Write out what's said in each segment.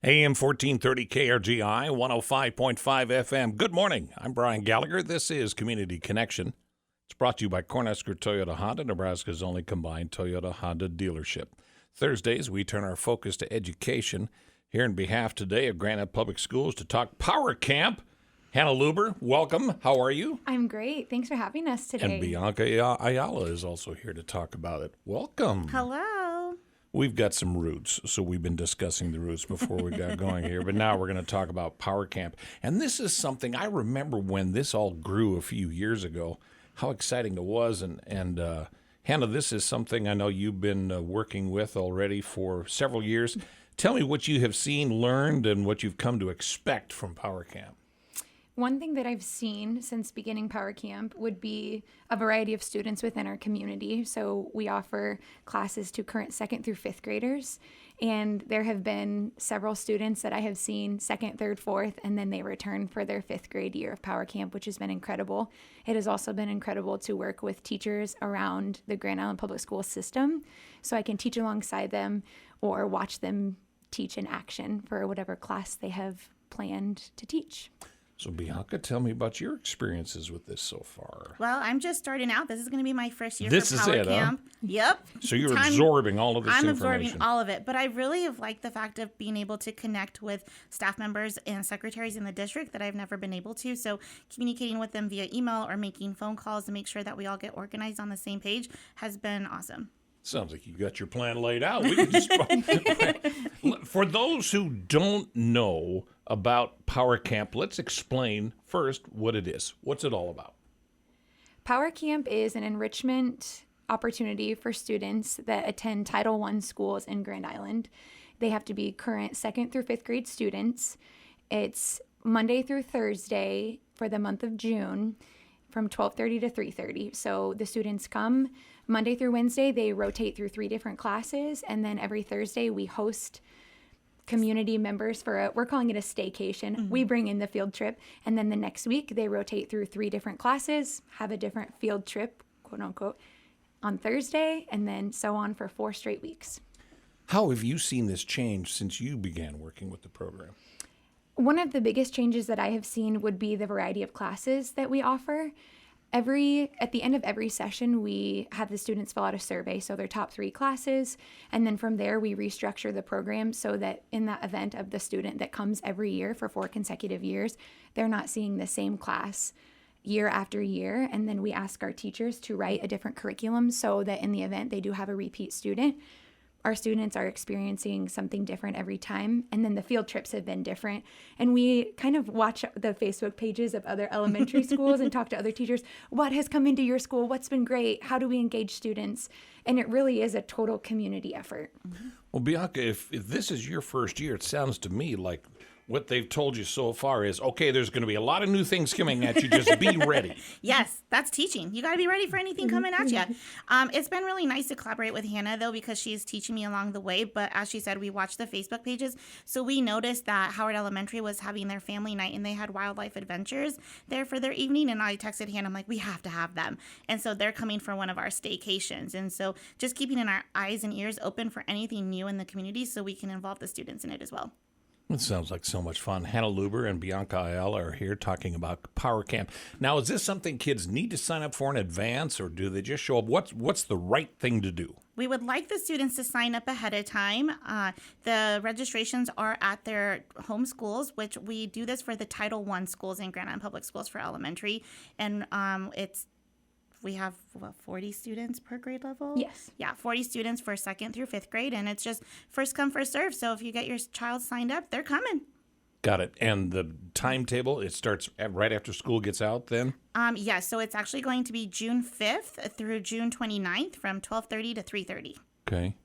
AM 1430 KRGI, 105.5 FM. Good morning. I'm Brian Gallagher. This is Community Connection. It's brought to you by Cornhusker Toyota Honda, Nebraska's only combined Toyota Honda dealership. Thursdays, we turn our focus to education. Here in behalf today of Granite Public Schools to talk Power Camp. Hannah Luber, welcome. How are you? I'm great. Thanks for having us today. And Bianca Ayala is also here to talk about it. Welcome. Hello. We've got some roots, so we've been discussing the roots before we got going here, but now we're going to talk about Power Camp. And this is something I remember when this all grew a few years ago, how exciting it was. And Hannah, this is something I know you've been working with already for several years. Tell me what you have seen, learned, and what you've come to expect from Power Camp. One thing that I've seen since beginning Power Camp would be a variety of students within our community. So we offer classes to current 2nd through 5th graders. And there have been several students that I have seen 2nd, 3rd, 4th, and then they return for their 5th grade year of Power Camp, which has been incredible. It has also been incredible to work with teachers around the Grand Island Public School system. So I can teach alongside them or watch them teach in action for whatever class they have planned to teach. So, Bianca, tell me about your experiences with this so far. Well, I'm just starting out. This is going to be my first year This for is Power it, Camp. huh? Yep. So you're absorbing all of this I'm information. absorbing all of it. But I really have liked the fact of being able to connect with staff members and secretaries in the district that I've never been able to. So communicating with them via email or making phone calls to make sure that we all get organized on the same page has been awesome. Sounds like you got your plan laid out. We can just For those who don't know about Power Camp, let's explain first what it is. What's it all about? Power Camp is an enrichment opportunity for students that attend Title I schools in Grand Island. They have to be current 2nd through 5th grade students. It's Monday through Thursday for the month of June from 12:30 to 3:30. So the students come Monday through Wednesday. They rotate through 3 different classes, and then every Thursday we host community members for we're calling it a staycation. Mm-hmm. We bring in the field trip, and then the next week they rotate through 3 different classes, have a different field trip, quote unquote, on Thursday, and then so on for 4 straight weeks. How have you seen this change since you began working with the program? One of the biggest changes that I have seen would be the variety of classes that we offer. At the end of every session, we have the students fill out a survey, so their top 3 classes, and then from there we restructure the program so that in that event of the student that comes every year for 4 consecutive years, they're not seeing the same class year after year, and then we ask our teachers to write a different curriculum so that in the event they do have a repeat student, our students are experiencing something different every time. And then the field trips have been different. And we kind of watch the Facebook pages of other elementary schools and talk to other teachers. What has come into your school? What's been great? How do we engage students? And it really is a total community effort. Well, Bianca, if this is your first year, it sounds to me like what they've told you so far is, okay, there's going to be a lot of new things coming at you. Just be ready. Yes, that's teaching. You got to be ready for anything coming at you. It's been really nice to collaborate with Hannah, though, because she's teaching me along the way. But as she said, we watched the Facebook pages. So we noticed that Howard Elementary was having their family night, and they had wildlife adventures there for their evening. And I texted Hannah, I'm like, we have to have them. And so they're coming for one of our staycations. And so just keeping our eyes and ears open for anything new in the community so we can involve the students in it as well. It sounds like so much fun. Hannah Luber and Bianca Ayala are here talking about Power Camp. Now, is this something kids need to sign up for in advance, or do they just show up? What's the right thing to do? We would like the students to sign up ahead of time. The registrations are at their home schools, which we do this for the Title I schools in Grand Island Public Schools for elementary. And we have, 40 students per grade level? Yes. Yeah, 40 students for 2nd through 5th grade, and it's just first come, first serve. So if you get your child signed up, they're coming. Got it. And the timetable, it starts right after school gets out then? Yes, so it's actually going to be June 5th through June 29th from 12:30 to 3:30. Okay.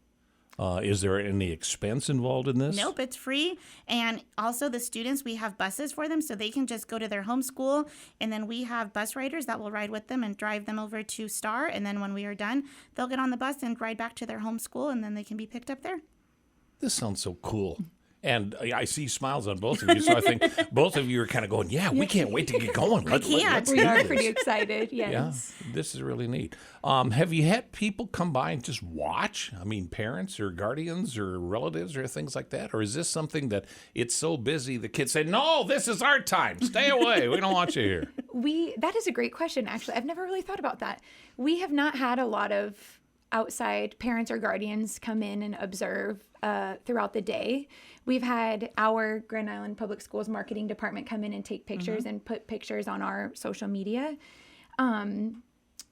Is there any expense involved in this? Nope, it's free. And also the students, we have buses for them so they can just go to their home school. And then we have bus riders that will ride with them and drive them over to Starr. And then when we are done, they'll get on the bus and ride back to their home school, and then they can be picked up there. This sounds so cool. And I see smiles on both of you, so I think both of you are kind of going, yeah, we can't wait to get going. Let's We do are this. pretty excited, yes. Yeah, this is really neat. Have you had people come by and just watch? I mean, parents or guardians or relatives or things like that? Or is this something that it's so busy the kids say, no, this is our time. Stay away. We don't want you here. That is a great question, actually. I've never really thought about that. We have not had a lot of outside parents or guardians come in and observe throughout the day. We've had our Grand Island Public Schools marketing department come in and take pictures and put pictures on our social media and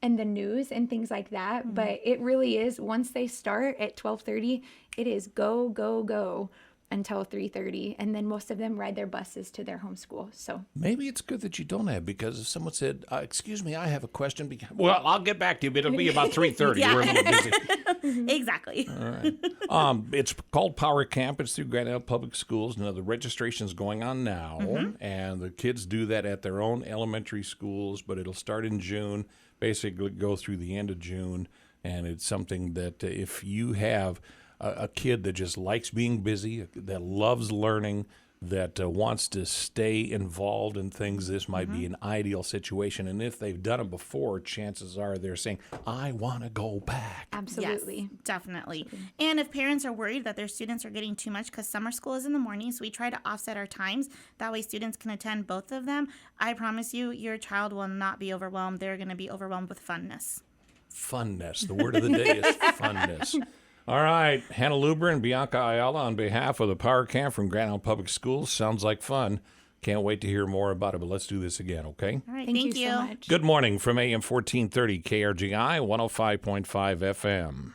the news and things like that. But it really is, once they start at 12:30, it is go, go, go until 3:30, and then most of them ride their buses to their home school. So maybe it's good that you don't have, because if someone said, excuse me, I have a question. Well, I'll get back to you, but it'll be about 3:30. Yeah. We're a little busy. Exactly. All right. It's called Power Camp. It's through Grand Island Public Schools. Now, the registration's going on now, and the kids do that at their own elementary schools, but it'll start in June, basically go through the end of June, and it's something that if you have a kid that just likes being busy, that loves learning, that wants to stay involved in things, this might be an ideal situation. And if they've done it before, chances are they're saying, I want to go back. absolutely. Yes, definitely. And if parents are worried that their students are getting too much, because summer school is in the morning, so we try to offset our times. That way students can attend both of them. I promise you, your child will not be overwhelmed. They're going to be overwhelmed with funness. Funness. The word of the day is funness. All right, Hannah Luber and Bianca Ayala on behalf of the Power Camp from Grand Island Public Schools. Sounds like fun. Can't wait to hear more about it, but let's do this again, okay? All right, Thank you so much. Good morning from AM 1430 KRGI 105.5 FM.